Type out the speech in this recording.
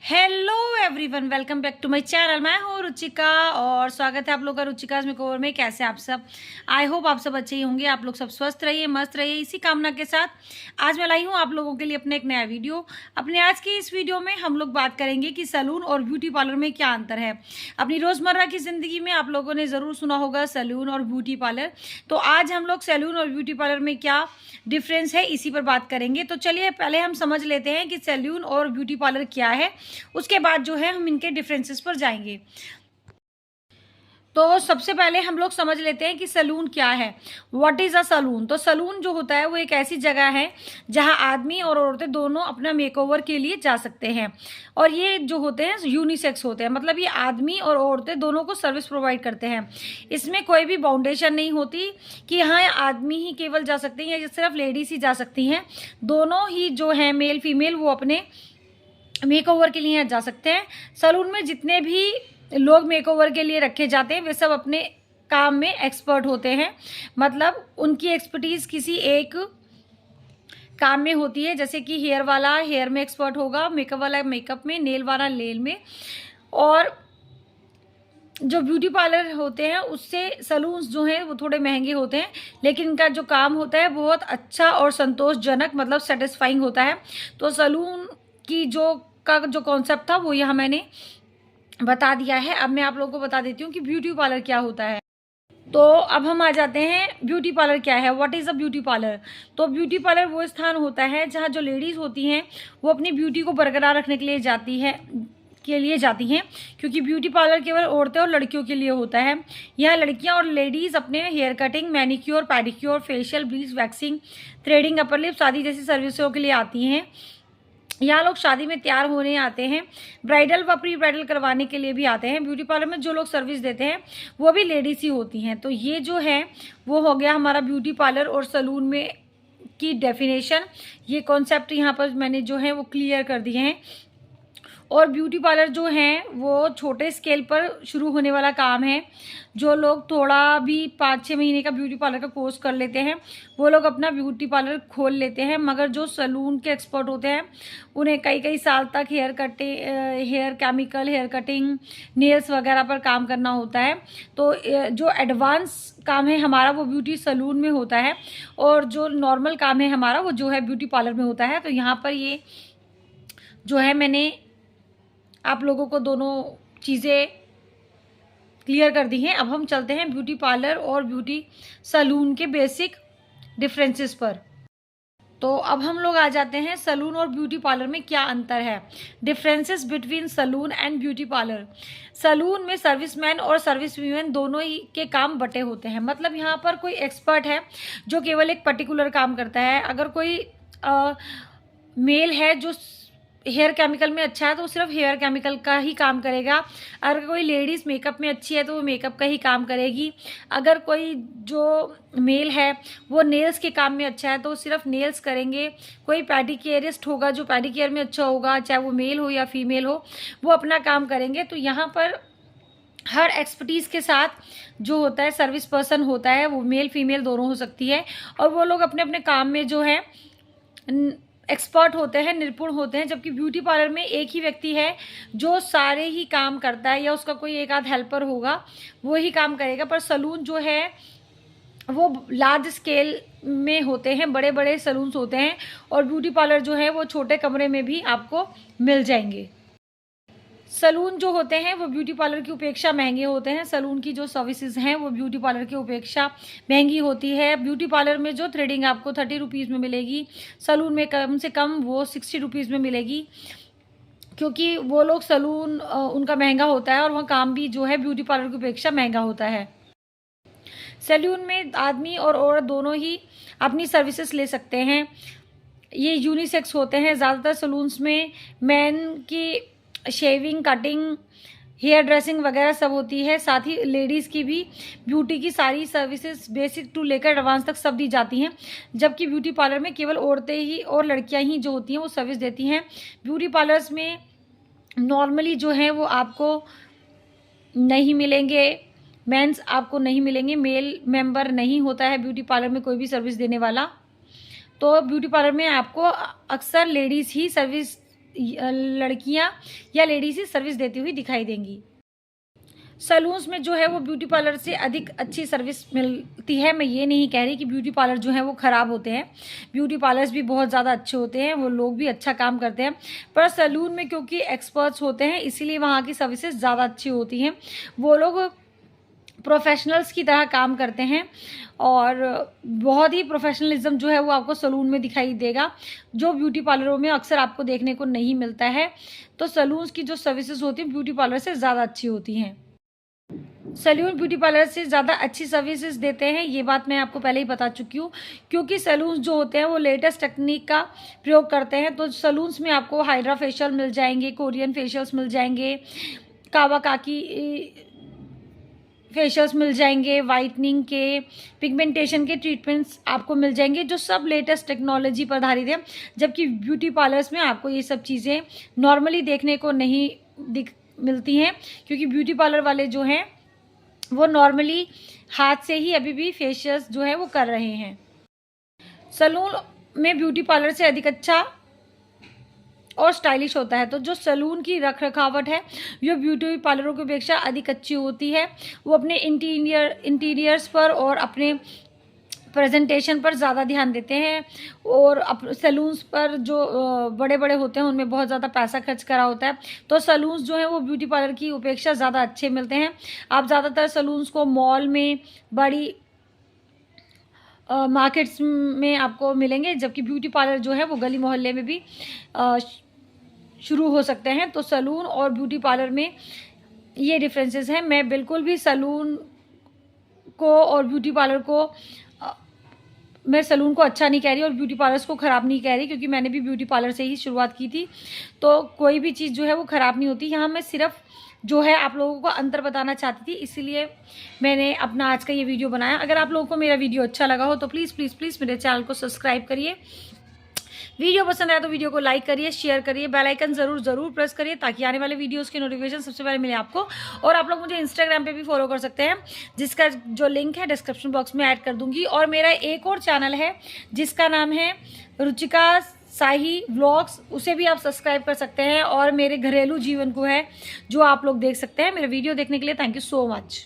Hello everyone, welcome back to my channel. मैं हूँ रुचिका और स्वागत है आप लोग का रुचिकाज मेकओवर में। कैसे आप सब? आई होप आप सब अच्छे ही होंगे। आप लोग सब स्वस्थ रहिए, मस्त रहिए, इसी कामना के साथ आज मैं लाई हूँ आप लोगों के लिए अपने एक नया वीडियो। अपने आज की इस वीडियो में हम लोग बात करेंगे कि सैलून और ब्यूटी पार्लर में क्या अंतर है। अपनी रोज़मर्रा की ज़िंदगी में आप लोगों ने ज़रूर सुना होगा सैलून और ब्यूटी पार्लर। तो आज हम लोग सैलून और ब्यूटी पार्लर में क्या डिफरेंस है इसी पर बात करेंगे। तो चलिए पहले हम समझ लेते हैं कि सैलून और ब्यूटी पार्लर क्या है, उसके बाद जो है हम इनके डिफरेंसेस पर जाएंगे। तो सबसे पहले हम लोग समझ लेते हैं कि सैलून क्या है। What is a salon? तो सैलून जो होता है वो एक ऐसी जगह है जहां आदमी और औरतें दोनों अपना मेकओवर के लिए जा सकते हैं। और ये जो होते हैं यूनिसेक्स होते हैं, मतलब ये आदमी और औरतें दोनों को सर्विस प्रोवाइड करते हैं। इसमें कोई भी बाउंडेशन नहीं होती कि यहाँ आदमी ही केवल जा सकते हैं या सिर्फ लेडीज़ ही जा सकती हैं। दोनों ही जो है मेल फीमेल वो अपने मेकओवर के लिए जा सकते हैं। सैलून में जितने भी लोग मेकओवर के लिए रखे जाते हैं वे सब अपने काम में एक्सपर्ट होते हैं, मतलब उनकी एक्सपर्टीज़ किसी एक काम में होती है। जैसे कि हेयर वाला हेयर में एक्सपर्ट होगा, मेकअप वाला मेकअप में, नेल वाला नेल में। और जो ब्यूटी पार्लर होते हैं उससे सैलून्स जो हैं वो थोड़े महंगे होते हैं, लेकिन इनका जो काम होता है बहुत अच्छा और संतोषजनक, मतलब सेटिस्फाइंग होता है। तो सैलून की जो कॉन्सेप्ट था वो यहाँ मैंने बता दिया है। अब मैं आप लोगों को बता देती हूँ कि ब्यूटी पार्लर क्या होता है। तो अब हम आ जाते हैं ब्यूटी पार्लर क्या है, what is a beauty parlour. तो ब्यूटी पार्लर वो स्थान होता है जहाँ जो लेडीज़ होती हैं वो अपनी ब्यूटी को बरकरार रखने के लिए जाती हैं, क्योंकि ब्यूटी पार्लर केवल औरतें और लड़कियों के लिए होता है। यहाँ लड़कियाँ और लेडीज़ अपने hair cutting, manicure, pedicure, facial, bleach, waxing, threading, upper lips आदि जैसी सर्विसों के लिए आती हैं। यहाँ लोग शादी में तैयार होने आते हैं, ब्राइडल व प्री ब्राइडल करवाने के लिए भी आते हैं। ब्यूटी पार्लर में जो लोग सर्विस देते हैं वो भी लेडीज़ ही होती हैं। तो ये जो है वो हो गया हमारा ब्यूटी पार्लर और सैलून में की डेफिनेशन। ये कॉन्सेप्ट यहाँ पर मैंने जो है वो क्लियर कर दिए हैं। और ब्यूटी पार्लर जो हैं वो छोटे स्केल पर शुरू होने वाला काम है। जो लोग थोड़ा भी 5-6 महीने का ब्यूटी पार्लर का कोर्स कर लेते हैं वो लोग अपना ब्यूटी पार्लर खोल लेते हैं, मगर जो सैलून के एक्सपर्ट होते हैं उन्हें कई कई साल तक hair chemical, hair cutting, nails वगैरह पर काम करना होता है। तो जो एडवांस काम है हमारा वो ब्यूटी सैलून में होता है, और जो नॉर्मल काम है हमारा वो जो है ब्यूटी पार्लर में होता है। तो यहाँ पर ये जो है मैंने आप लोगों को दोनों चीज़ें क्लियर कर दी हैं। अब हम चलते हैं ब्यूटी पार्लर और ब्यूटी सैलून के बेसिक डिफरेंसेस पर। तो अब हम लोग आ जाते हैं सैलून और ब्यूटी पार्लर में क्या अंतर है। Differences between salon and beauty parlour. Salon में सर्विसमैन और सर्विस वीमेन दोनों ही के काम बटे होते हैं, मतलब यहाँ पर कोई एक्सपर्ट है जो केवल एक पर्टिकुलर काम करता है। अगर कोई मेल है जो हेयर केमिकल में अच्छा है तो वो सिर्फ हेयर केमिकल का ही काम करेगा। अगर कोई लेडीज़ मेकअप में अच्छी है तो वो मेकअप का ही काम करेगी। अगर कोई जो मेल है वो नेल्स के काम में अच्छा है तो वो सिर्फ नेल्स करेंगे। कोई पेडिक्योरिस्ट होगा जो पेडिक्योर में अच्छा होगा, चाहे वो मेल हो या फीमेल हो, वो अपना काम करेंगे। तो यहाँ पर हर एक्सपर्टीज़ के साथ जो होता है सर्विस पर्सन होता है, वो मेल फीमेल दोनों हो सकती है, और वो लोग अपने अपने काम में जो है एक्सपर्ट होते हैं, निपुण होते हैं। जबकि ब्यूटी पार्लर में एक ही व्यक्ति है जो सारे ही काम करता है, या उसका कोई एक आध हेल्पर होगा वो ही काम करेगा। पर सैलून जो है वो लार्ज स्केल में होते हैं, बड़े बड़े सैलून्स होते हैं, और ब्यूटी पार्लर जो है वो छोटे कमरे में भी आपको मिल जाएंगे। सैलून जो होते हैं वो ब्यूटी पार्लर की अपेक्षा महंगे होते हैं। सैलून की जो सर्विसेज हैं वो ब्यूटी पार्लर की अपेक्षा महंगी होती है। ब्यूटी पार्लर में जो थ्रेडिंग आपको 30 रुपीज़ में मिलेगी, सैलून में कम से कम वो 60 रुपीज़ में मिलेगी, क्योंकि वो लोग सैलून उनका महंगा होता है और वहाँ काम भी जो है ब्यूटी पार्लर की अपेक्षा महंगा होता है। सैलून में आदमी और औरत दोनों ही अपनी सर्विसेज ले सकते हैं। ये यूनिसेक्स होते हैं। ज़्यादातर सैलून्स में मैन की शेविंग, कटिंग, हेयर ड्रेसिंग वगैरह सब होती है। साथ ही लेडीज़ की भी ब्यूटी की सारी सर्विसेज बेसिक टू लेकर एडवांस तक सब दी जाती हैं। जबकि ब्यूटी पार्लर में केवल औरतें ही और लड़कियां ही जो होती हैं वो सर्विस देती हैं। ब्यूटी पार्लर्स में नॉर्मली जो है वो आपको नहीं मिलेंगे, मेंस आपको नहीं मिलेंगे, मेल मेंबर नहीं होता है ब्यूटी पार्लर में कोई भी सर्विस देने वाला। तो ब्यूटी पार्लर में आपको अक्सर लेडीज़ ही सर्विस लड़कियां या लेडीज ही सर्विस देती हुई दिखाई देंगी। सैलून्स में जो है वो ब्यूटी पार्लर से अधिक अच्छी सर्विस मिलती है। मैं ये नहीं कह रही कि ब्यूटी पार्लर जो है वो ख़राब होते हैं, ब्यूटी पार्लर्स भी बहुत ज़्यादा अच्छे होते हैं, वो लोग भी अच्छा काम करते हैं, पर सैलून में क्योंकि एक्सपर्ट्स होते हैं इसीलिए वहाँ की सर्विसेज ज़्यादा अच्छी होती हैं। वो लोग प्रोफेशनल्स की तरह काम करते हैं और बहुत ही प्रोफेशनलिज्म जो है वो आपको सैलून में दिखाई देगा, जो ब्यूटी पार्लरों में अक्सर आपको देखने को नहीं मिलता है। तो सैलून्स की जो सर्विसेज होती हैं ब्यूटी पार्लर से ज़्यादा अच्छी होती हैं। सैलून ब्यूटी पार्लर से ज़्यादा अच्छी सर्विसेज देते हैं, ये बात मैं आपको पहले ही बता चुकी हूँ, क्योंकि सैलून्स जो होते हैं वो लेटेस्ट टेक्निक का प्रयोग करते हैं। तो सैलून्स में आपको हाइड्रा फेशियल मिल जाएंगे, कोरियन फेशियल्स मिल जाएंगे, कावाकाकी फेशियल्स मिल जाएंगे, वाइटनिंग के, पिगमेंटेशन के ट्रीटमेंट्स आपको मिल जाएंगे, जो सब लेटेस्ट टेक्नोलॉजी पर आधारित है। जबकि ब्यूटी पार्लर्स में आपको ये सब चीज़ें नॉर्मली देखने को नहीं मिलती हैं, क्योंकि ब्यूटी पार्लर वाले जो हैं वो नॉर्मली हाथ से ही अभी भी फेशियल्स जो है वो कर रहे हैं। सैलून में ब्यूटी पार्लर से अधिक अच्छा और स्टाइलिश होता है। तो जो सैलून की रख रखावट है वो ब्यूटी पार्लरों की अपेक्षा अधिक अच्छी होती है। वो अपने इंटीरियर्स पर और अपने प्रेजेंटेशन पर ज़्यादा ध्यान देते हैं, और सैलून्स पर जो बड़े बड़े होते हैं उनमें बहुत ज़्यादा पैसा खर्च करा होता है। तो सैलून्स जो हैं वो ब्यूटी पार्लर की अपेक्षा ज़्यादा अच्छे मिलते हैं। आप ज़्यादातर सैलून्स को मॉल में, बड़ी मार्केट्स में आपको मिलेंगे, जबकि ब्यूटी पार्लर जो है वो गली मोहल्ले में भी शुरू हो सकते हैं। तो सैलून और ब्यूटी पार्लर में ये डिफरेंसेस हैं। मैं बिल्कुल भी सैलून को और ब्यूटी पार्लर को मैं सैलून को अच्छा नहीं कह रही और ब्यूटी पार्लर्स को ख़राब नहीं कह रही, क्योंकि मैंने भी ब्यूटी पार्लर से ही शुरुआत की थी। तो कोई भी चीज़ जो है वो ख़राब नहीं होती। यहाँ मैं सिर्फ जो है आप लोगों को अंतर बताना चाहती थी, इसीलिए मैंने अपना आज का ये वीडियो बनाया। अगर आप लोगों को मेरा वीडियो अच्छा लगा हो तो प्लीज़ प्लीज़ प्लीज़ मेरे चैनल को सब्सक्राइब करिए। वीडियो पसंद आया तो वीडियो को लाइक करिए, शेयर करिए, बेल आइकन ज़रूर प्रेस करिए, ताकि आने वाले वीडियोस के नोटिफिकेशन सबसे पहले मिले आपको। और आप लोग मुझे इंस्टाग्राम पे भी फॉलो कर सकते हैं, जिसका जो लिंक है डिस्क्रिप्शन बॉक्स में ऐड कर दूंगी। और मेरा एक और चैनल है जिसका नाम है रुचिका साही व्लॉग्स, उसे भी आप सब्सक्राइब कर सकते हैं, और मेरे घरेलू जीवन को है जो आप लोग देख सकते हैं। मेरे वीडियो देखने के लिए थैंक यू सो मच।